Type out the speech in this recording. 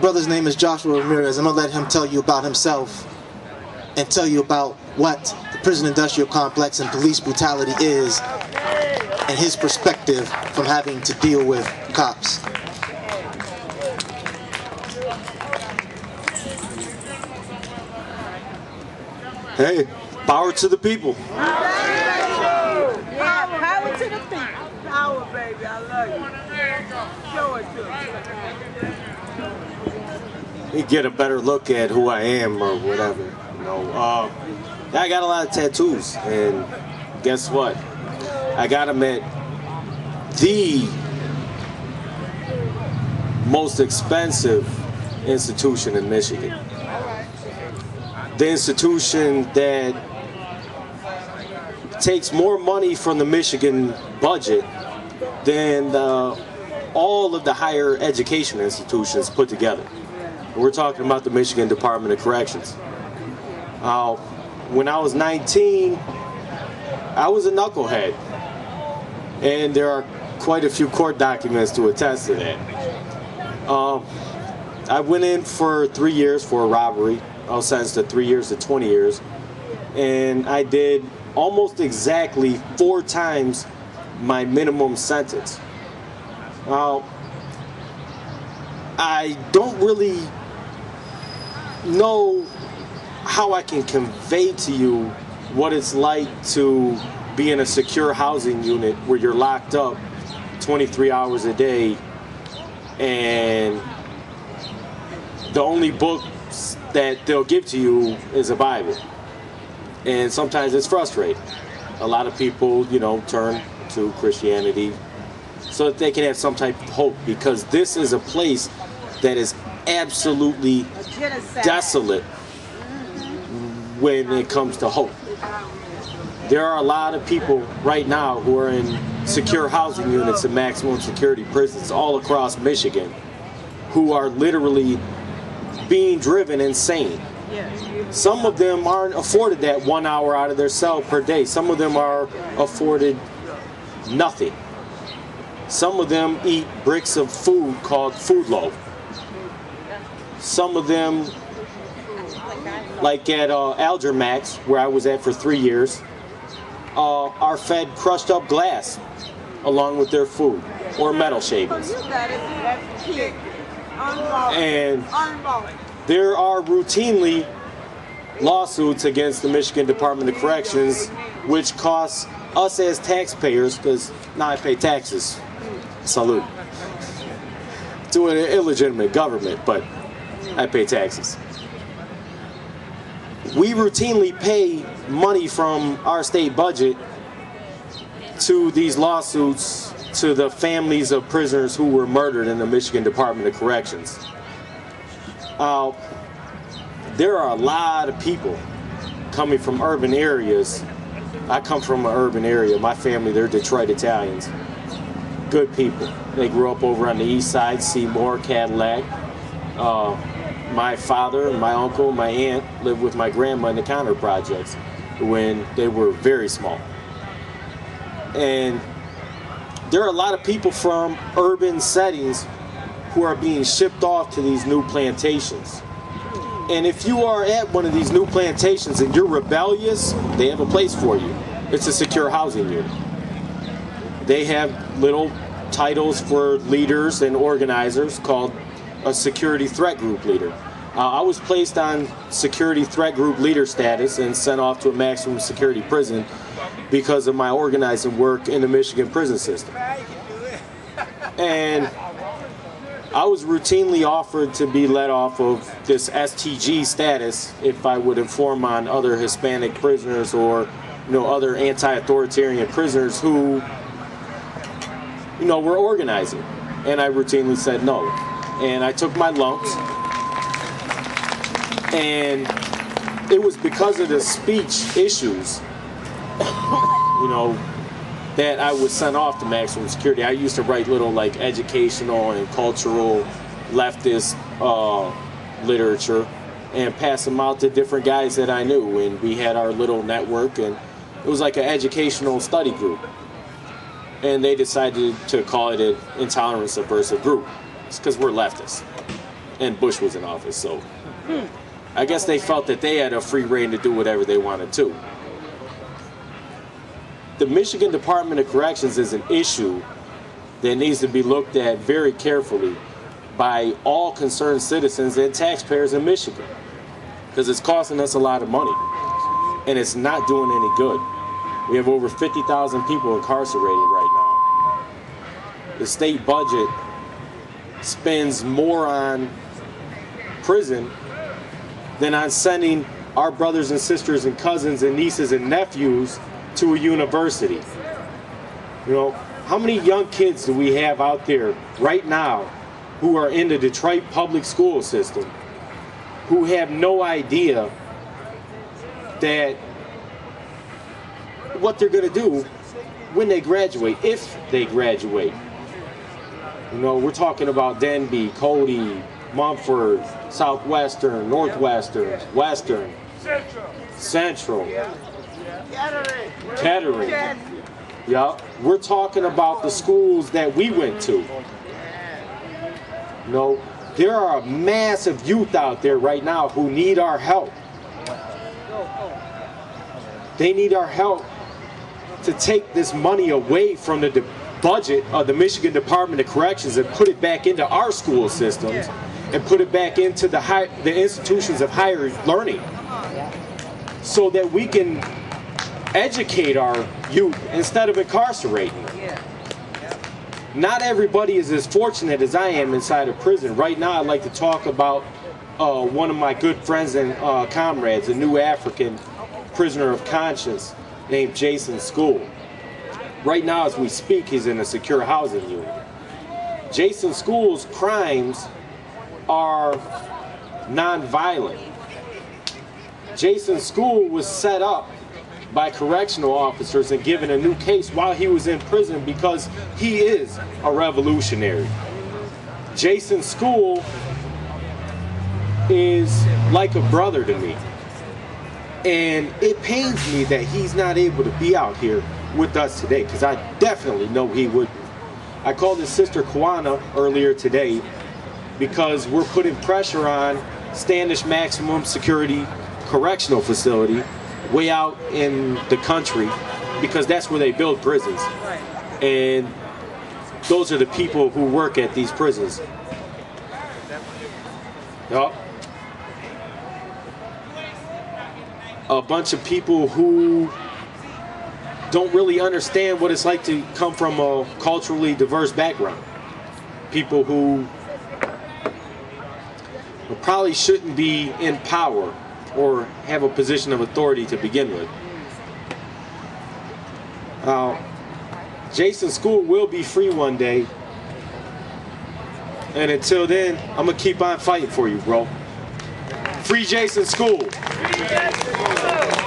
brother's name is Joshua Ramirez. I'm going to let him tell you about himself and tell you about what the prison industrial complex and police brutality is and his perspective from having to deal with cops. Hey, power to the people. Power to the people. Power, baby, I love you. Show it to me. You get a better look at who I am or whatever. You know, I got a lot of tattoos, and guess what? I got them at the most expensive institution in Michigan. The institution that takes more money from the Michigan budget than all of the higher education institutions put together. We're talking about the Michigan Department of Corrections. When I was 19, I was a knucklehead, and there are quite a few court documents to attest to that. I went in for 3 years for a robbery. I was sentenced to 3 years to 20 years, and I did almost exactly 4 times my minimum sentence. I don't really know how I can convey to you what it's like to be in a secure housing unit where you're locked up 23 hours a day, and the only book that they'll give to you is a Bible. And sometimes it's frustrating. A lot of people, you know, turn to Christianity so that they can have some type of hope, because this is a place that is absolutely desolate when it comes to hope. There are a lot of people right now who are in secure housing units and maximum security prisons all across Michigan who are literally being driven insane. Some of them aren't afforded that 1 hour out of their cell per day. Some of them are afforded nothing. Some of them eat bricks of food called food loaf. Some of them, like at Algermax, where I was at for 3 years, are fed crushed up glass along with their food, or metal shavings. And there are routinely lawsuits against the Michigan Department of Corrections, which costs us as taxpayers, because now I pay taxes, salute, to an illegitimate government, but I pay taxes. We routinely pay money from our state budget to these lawsuits to the families of prisoners who were murdered in the Michigan Department of Corrections. There are a lot of people coming from urban areas. I come from an urban area. My family, they're Detroit Italians. Good people. They grew up over on the east side, Seymour, Cadillac. My father, my uncle, my aunt lived with my grandma in the counter projects when they were very small. And there are a lot of people from urban settings who are being shipped off to these new plantations. And if you are at one of these new plantations and you're rebellious, they have a place for you. It's a secure housing unit. They have little titles for leaders and organizers called a security threat group leader. I was placed on security threat group leader status and sent off to a maximum security prison because of my organizing work in the Michigan prison system. And I was routinely offered to be let off of this STG status if I would inform on other Hispanic prisoners or, you know, other anti-authoritarian prisoners who, you know, were organizing. And I routinely said no. And I took my lumps. And it was because of the speech issues, you know, that I was sent off to maximum security. I used to write little like educational and cultural leftist literature and pass them out to different guys that I knew, and we had our little network, and it was like an educational study group. And they decided to call it an intolerant subversive group. It's because we're leftists. and Bush was in office. So I guess they felt that they had a free reign to do whatever they wanted to. The Michigan Department of Corrections is an issue that needs to be looked at very carefully by all concerned citizens and taxpayers in Michigan, because it's costing us a lot of money and it's not doing any good. We have over 50,000 people incarcerated right now. The state budget spends more on prison than on sending our brothers and sisters and cousins and nieces and nephews to a university. You know, how many young kids do we have out there right now who are in the Detroit public school system who have no idea that what they're going to do when they graduate, if they graduate? You know, we're talking about Denby, Cody, Mumford, Southwestern, Northwestern, Western, Central, Kettering. Yeah, we're talking about the schools that we went to. You know, there are a massive youth out there right now who need our help. They need our help to take this money away from the budget of the Michigan Department of Corrections and put it back into our school systems and put it back into the institutions of higher learning, so that we can educate our youth instead of incarcerating them. Not everybody is as fortunate as I am inside a prison. Right now I'd like to talk about one of my good friends and comrades, a new African prisoner of conscience named Jason School. Right now as we speak, he's in a secure housing unit. Jason School's crimes are non-violent. Jason School was set up by correctional officers and given a new case while he was in prison because he is a revolutionary. Jason School is like a brother to me. And it pains me that he's not able to be out here with us today, because I definitely know he would be. I called his sister Kwana earlier today because we're putting pressure on Standish Maximum Security Correctional Facility way out in the country, because that's where they build prisons. And those are the people who work at these prisons. Yep. A bunch of people who don't really understand what it's like to come from a culturally diverse background. People who probably shouldn't be in power or have a position of authority to begin with. Jason School will be free one day. And until then, I'm going to keep on fighting for you, bro. Free Jason School. Free Jason School.